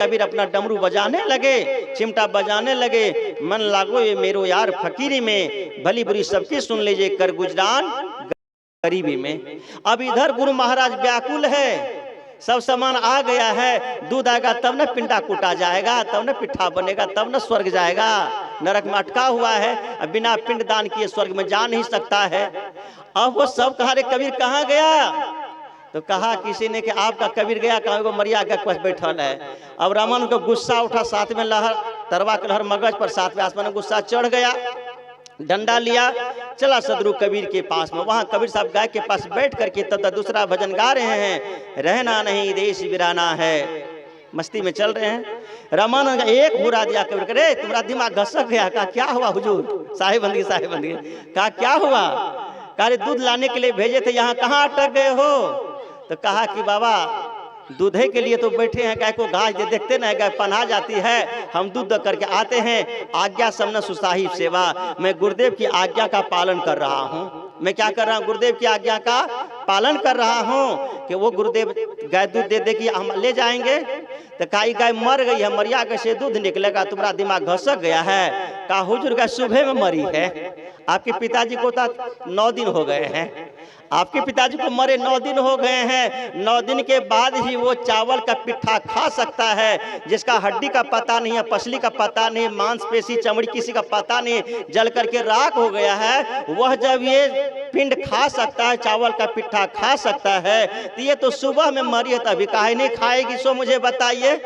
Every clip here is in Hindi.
कबीर अपना डमरू बजाने लगे, चिमटा बजाने लगे। मन लागो ये मेरो यार फकीरी में, भली बुरी सबकी सुन लीजिए कर गुजरान गरीबी में। अब इधर गुरु महाराज व्याकुल है, सब सामान आ गया है, दूध आएगा तब न पिंडा कूटा जाएगा, तब न पिट्ठा बनेगा, तब न स्वर्ग जाएगा। नरक में अटका हुआ है, अब बिना पिंड दान किए स्वर्ग में जा नहीं सकता है। अब वो सब कहा रे कबीर कहाँ गया? तो कहा किसी ने कि आपका कबीर गया कहाँ? वो मरिया के पास बैठल है। अब रामन को गुस्सा उठा, साथ में लहर तरवा के लहर मगज पर, साथ में आसमान में गुस्सा चढ़ गया। डंडा लिया, चला सदरू कबीर के पास में। वहां कबीर साहब गाय के पास बैठ करके तब तक दूसरा भजन गा रहे हैं, रहना नहीं देश वीराना है, मस्ती में चल रहे हैं। रामानंद एक हुरा दिया कबीर करे, तुम्हारा दिमाग घसक गया। कहा क्या हुआ हुजूर? साहिबंदी साहिबंदी। कहा क्या हुआ? कहा दूध लाने के लिए भेजे थे, यहाँ कहाँ अटक गए हो? तो कहा कि बाबा दूधे के लिए तो बैठे हैं, गाय को घास दे, देखते ना गाय पन्हा जाती है, हम दूध करके आते हैं। आज्ञा समन सुसाहिब सेवा, मैं गुरुदेव की आज्ञा का पालन कर रहा हूँ। मैं क्या कर रहा हूँ? गुरुदेव की आज्ञा का पालन कर रहा हूँ कि वो गुरुदेव गाय दूध दे देगी, हम ले जाएंगे। तो काई गाय मर गई है, मरिया कैसे दूध निकलेगा? तुम्हारा दिमाग घसक गया है। कहा हुजूर गाय सुबह में मरी है, आपके पिताजी को 9 दिन हो गए हैं, आपके पिताजी को मरे 9 दिन हो गए हैं। 9 दिन के बाद ही वो चावल का पिट्ठा खा सकता है, जिसका हड्डी का पता नहीं है, पसली का पता नहीं, मांसपेशी चमड़ी किसी का पता नहीं, जल करके राख हो गया है। वह जब ये पिंड खा सकता है, चावल का पिट्ठा खा सकता है, तो ये तो सुबह में मरी है, तभी काहे नहीं खाएगी? सो मुझे बताइए।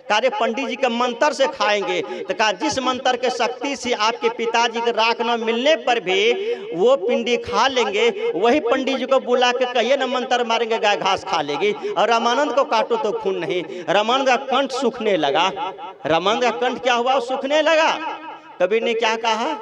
कार्य पंडित जी के मंत्र से खाएंगे। तो कहा जिस मंत्र के शक्ति से आपके पिताजी के राख न मिलने पर भी वो पिंडी खा लेंगे, वही पंडित जी को बुला के कहिए ना मंत्र मारेंगे, गाय घास खा लेगी। और रामानंद को काटो तो खून नहीं। रामानंद का कंठ सूखने लगा। रामानंद का कंठ क्या हुआ? सूखने लगा। कबीर ने क्या कहा?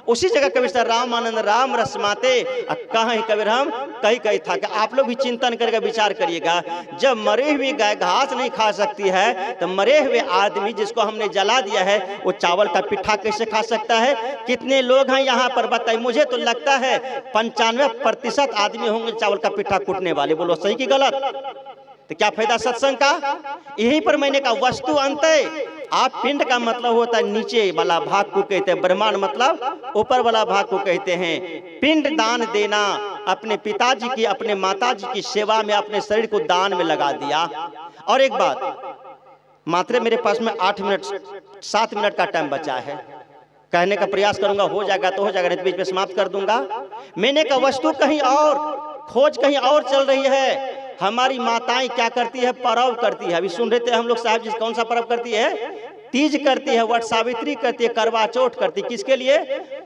उसी जगह कबीर से रामानंद राम रसमाते कहीं कबीर हम कहीं कहीं था कि आप लोग भी चिंतन करके विचार करिएगा। जब मरे हुए गाय घास नहीं खा सकती है, तो मरे हुए आदमी जिसको हमने जला दिया है, वो चावल का पिट्ठा कैसे खा सकता है? कितने लोग हैं यहाँ पर बताइए? मुझे तो लगता है 95% आदमी होंगे चावल का पिट्ठा कूटने वाले। बोलो सही कि गलत? तो क्या फायदा सत्संग का? यहीं पर मैंने कहा वस्तु अंत है। आप पिंड का मतलब होता है नीचे वाला भाग को कहते हैं, ब्रह्मांड मतलब ऊपर वाला भाग को कहते हैं। पिंड दान देना, अपने पिताजी की अपने माताजी की सेवा में अपने शरीर को दान में लगा दिया। और एक बात, मात्र मेरे पास में 8 मिनट 7 मिनट का टाइम बचा है, कहने का प्रयास करूंगा, हो जाएगा तो हो जाएगा, नहीं तो बीच में समाप्त कर दूंगा। मैंने कहा वस्तु कहीं और, खोज कहीं और चल रही है। हमारी माताएं क्या करती है? पर्व करती है। अभी सुन रहे थे हम लोग साहब जी, कौन सा पर्व करती है? तीज करती है, वट सावित्री करती है, करवा चौथ करती है। किसके लिए?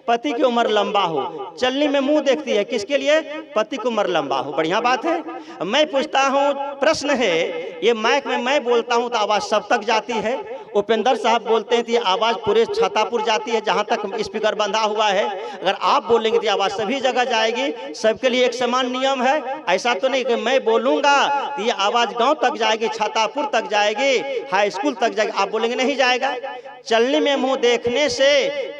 पति की उम्र लंबा हो। चलनी में मुंह देखती है, किसके लिए? पति की उम्र लंबा हो। बढ़िया बात है। मैं पूछता हूँ, प्रश्न है, ये माइक में मैं बोलता हूँ तो आवाज सब तक जाती है। उपेंद्र साहब बोलते हैं तो आवाज पूरे छातापुर जाती है, जहां तक स्पीकर बंधा हुआ है। अगर आप बोलेंगे तो आवाज सभी जगह जाएगी। सबके लिए एक समान नियम है। ऐसा तो नहीं कि मैं बोलूंगा तो ये आवाज गांव तक जाएगी, छातापुर तक जाएगी, हाई स्कूल तक जाएगी, आप बोलेंगे नहीं जाएगा। चलने में मुंह देखने से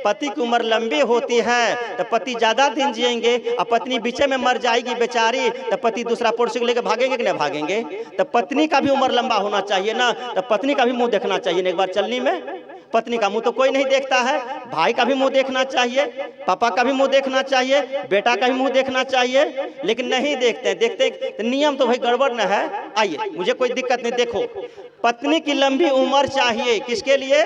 पति की उम्र लंबी होती है, तो पति ज्यादा दिन जिएंगे। और पत्नी बीचे में मर जाएगी बेचारी, तो पति दूसरा पुरुष लेकर भागेंगे कि नहीं भागेंगे? तो पत्नी का भी उम्र लंबा होना चाहिए ना, तो पत्नी का भी मुंह देखना चाहिए। एक बार चलनी में पत्नी का मुंह तो कोई नहीं देखता है, भाई का भी मुंह देखना चाहिए, पापा का भी मुंह देखना चाहिए, बेटा का भी मुंह देखना चाहिए, लेकिन नहीं देखते। देखते तो नियम तो भाई गड़बड़ न है। आइए, मुझे कोई दिक्कत नहीं। देखो, पत्नी की लंबी उम्र चाहिए, किसके लिए?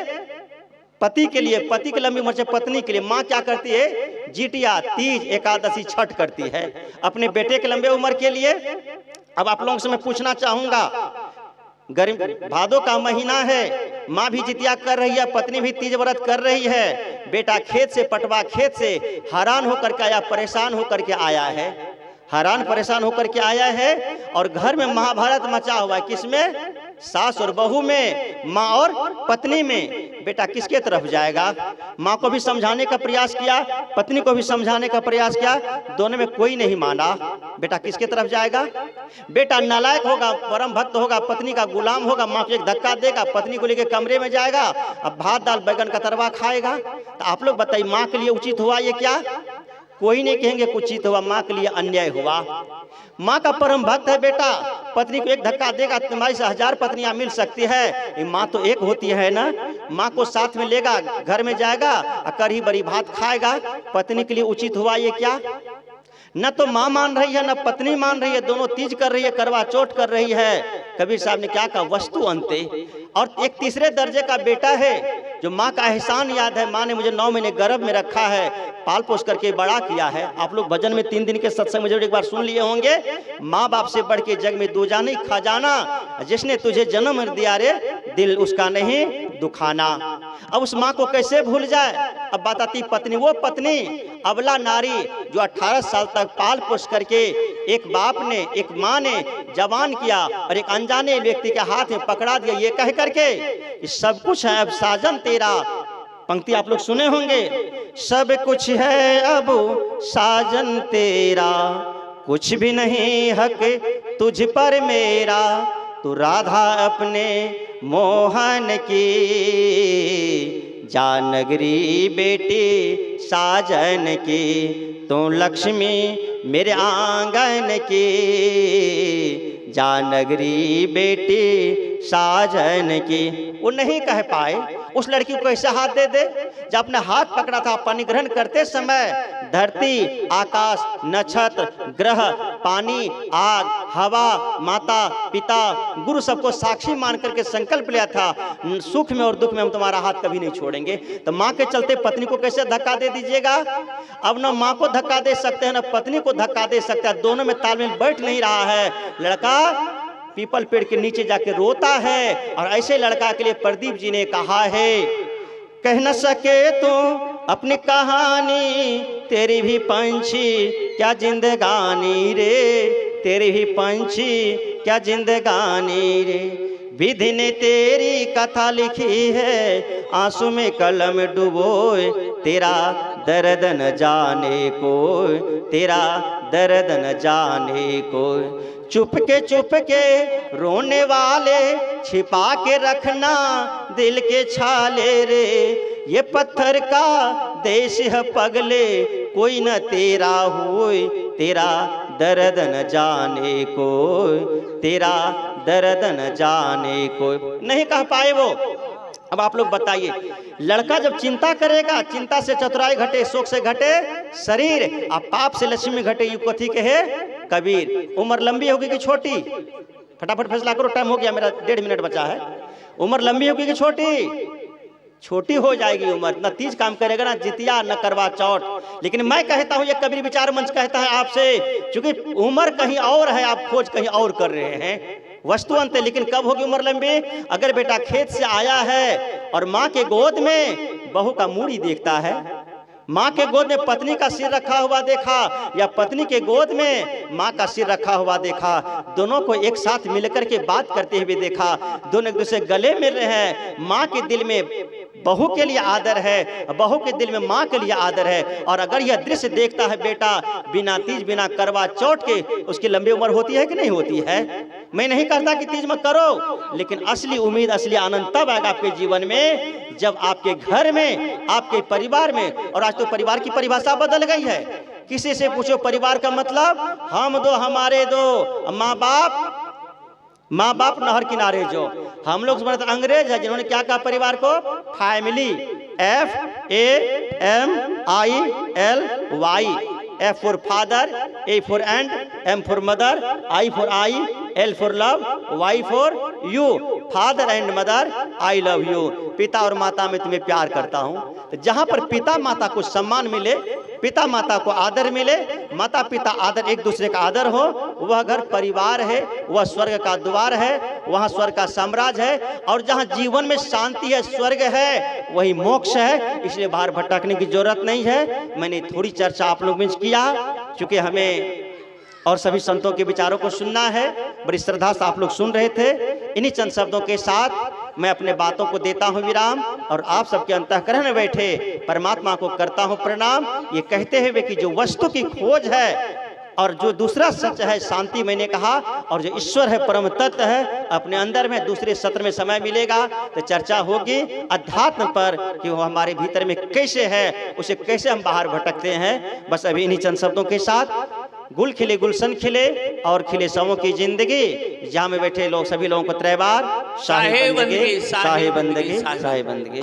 पति के लिए। पति की लंबी उम्र से पत्नी के लिए। माँ क्या करती है? जितिया, तीज, एकादशी, छठ करती है अपने बेटे के लंबे उम्र के लिए। अब आप लोगों से मैं पूछना चाहूंगा, गर्मी भादों का महीना है, माँ भी जितिया कर रही है, पत्नी भी तीज व्रत कर रही है, बेटा खेत से पटवा खेत से हैरान होकर के आया, परेशान होकर के आया है, हैरान परेशान होकर के आया है। और घर में महाभारत मचा हुआ है। किसमें? सास और बहू में, माँ और पत्नी में। बेटा किसके तरफ जाएगा? माँ को भी समझाने का प्रयास किया, पत्नी को भी समझाने का प्रयास किया, दोनों में कोई नहीं माना। बेटा किसके तरफ जाएगा? बेटा नालायक होगा, परम भक्त होगा, पत्नी का गुलाम होगा, माँ को एक धक्का देगा, पत्नी को लेकर कमरे में जाएगा, अब भात दाल बैगन का तरुआ खाएगा। तो आप लोग बताइए, माँ के लिए उचित हुआ ये क्या? कोई नहीं कहेंगे कुचित हुआ, माँ के लिए अन्याय हुआ। माँ का परम भक्त है बेटा, पत्नी को एक धक्का देगा तुम्हारी से 1000 पत्नियां मिल सकती है, माँ तो एक होती है ना। माँ को साथ में लेगा, घर में जाएगा, कढ़ी बड़ी भात खाएगा। पत्नी के लिए उचित हुआ ये क्या? न तो माँ मान रही है, न पत्नी मान रही है, दोनों तीज कर रही है, करवा चौथ कर रही है। कबीर साहब ने क्या कहा? वस्तु अंते। और एक तीसरे दर्जे का बेटा है जो माँ का एहसान याद है, माँ ने मुझे 9 महीने गर्भ में रखा है, पाल पोस करके बड़ा किया है। आप लोग भजन में 3 दिन के सत्संग में जरूर एक बार सुन लिए होंगे, माँ बाप से बढ़ के जग में दूजा नहीं खजाना, जिसने तुझे जन्म दिया रे दिल उसका नहीं दुखाना। अब उस माँ को कैसे भूल जाए? अब बात आती पत्नी, वो पत्नी अबला नारी जो 18 साल तक पाल पोस करके एक बाप ने, एक माँ ने जवान किया और एक अनजाने व्यक्ति के हाथ में पकड़ा दिया, ये कह करके सब कुछ है अब साजन तेरा। पंक्ति आप लोग सुने होंगे, सब कुछ है अब साजन तेरा, कुछ भी नहीं हक तुझ पर मेरा, तू राधा अपने मोहन की, जा नगरी बेटी साजन की, तू लक्ष्मी मेरे आंगन की, जा नगरी बेटी साजन की। वो नहीं कह पाए, उस लड़की को कैसे हाथ दे दे? जब अपने हाथ पकड़ा था पानी ग्रहण करते समय, धरती, आकाश, नक्षत्र, ग्रह, पानी, आग, हवा, माता, पिता, गुरु सबको साक्षी मान करके संकल्प लिया था, सुख में और दुख में हम तुम्हारा हाथ कभी नहीं छोड़ेंगे। तो माँ के चलते पत्नी को कैसे धक्का दे दीजिएगा? अब न माँ को धक्का दे सकते हैं, न पत्नी को धक्का दे सकते हैं, दोनों में तालमेल बैठ नहीं रहा है। लड़का पीपल पेड़ के नीचे जाके रोता है, और ऐसे लड़का के लिए प्रदीप जी ने कहा है, कह न सके तू अपनी कहानी, तेरी भी पंछी क्या जिंदगानी रे, तेरी भी पंछी क्या जिंदगानी रे, विधि ने तेरी कथा लिखी है, आंसू में कलम डुबोए, तेरा दर्द न जाने को, तेरा दर्द न जाने को, चुप के रोने वाले छिपा के रखना दिल के छाले रे, ये पत्थर का देश है पगले, कोई न तेरा होए, तेरा दर्द न जाने को, तेरा दर्द न जाने को। नहीं कह पाए वो। अब आप लोग बताइए, लड़का जब चिंता करेगा, चिंता से चतुराई घटे, शोक से घटे शरीर, और पाप से लक्ष्मी घटे, यू कथी कहे कबीर। उम्र लंबी होगी कि छोटी? फटाफट फैसला करो, टाइम हो गया मेरा, 1.5 मिनट बचा है। उम्र लंबी होगी कि छोटी? छोटी हो जाएगी उम्र, न तीज काम करेगा, ना जितिया, न करवा चौथ। लेकिन मैं कहता हूँ, ये कबीर विचार मंच कहता है आपसे, क्योंकि उम्र कहीं और है, आप खोज कहीं और कर रहे हैं, वस्तु अंत है। लेकिन कब होगी उम्र लंबी? अगर बेटा खेत से आया है और माँ के गोद में बहू का मूड़ी देखता है, माँ के गोद में पत्नी का सिर रखा हुआ देखा, या पत्नी के गोद में माँ का सिर रखा हुआ देखा, दोनों को एक साथ मिलकर के बात करते हुए देखा, दोनों एक दूसरे गले मिल रहे हैं। माँ के दिल में बहू के लिए आदर है, बहू के दिल में माँ के लिए आदर है। और अगर यह दृश्य देखता है बेटा बिना तीज बिना करवा चौथ के, उसकी लंबी उम्र होती है कि नहीं होती है? मैं नहीं कहता कि तीज मत करो, लेकिन असली उम्मीद, असली आनंद तब आएगा आपके जीवन में जब आपके घर में, आपके परिवार में, और आज तो परिवार की परिभाषा बदल गई है। किसी से पूछो परिवार का मतलब, हम दो हमारे दो, माँ बाप नहर किनारे जो। हम लोग समझते अंग्रेज है जिन्होंने क्या कहा परिवार को? Family, FAMILY, F for father, A for and, M for mother, I for I, L for love, Y for you, father and mother I love you. पिता और माता में तुम्हें प्यार करता हूँ। तो जहाँ पर पिता माता को सम्मान मिले, पिता माता को आदर मिले, माता पिता आदर, एक दूसरे का आदर हो, वह घर परिवार है, वह स्वर्ग का द्वार है, वहाँ स्वर्ग का साम्राज्य है। और जहाँ जीवन में शांति है, स्वर्ग है, वही मोक्ष है। इसलिए बाहर भटकने की जरूरत नहीं है। मैंने थोड़ी चर्चा आप लोग में किया, क्योंकि हमें और सभी संतों के विचारों को सुनना है। बड़ी श्रद्धा से आप लोग सुन रहे थे। इन्हीं चंद शब्दों के साथ मैं अपने बातों को देता हूं विराम, और आप सबके अंतःकरण में बैठे परमात्मा को करता हूं प्रणाम, ये कहते हुए कि जो वस्तु की खोज है और जो दूसरा सच है शांति मैंने कहा, और जो ईश्वर है परम तत्व है अपने अंदर में। दूसरे सत्र में समय मिलेगा तो चर्चा होगी अध्यात्म पर कि वो हमारे भीतर में कैसे है, उसे कैसे हम बाहर भटकते हैं। बस अभी इन्हीं चंद शब्दों के साथ गुल खिले गुलशन खिले और खिले सबों की जिंदगी। जहाँ में बैठे लोग सभी लोगों को त्रैबार शाहे बंदगी, शाहे बंदगी, शाहे बंदगी।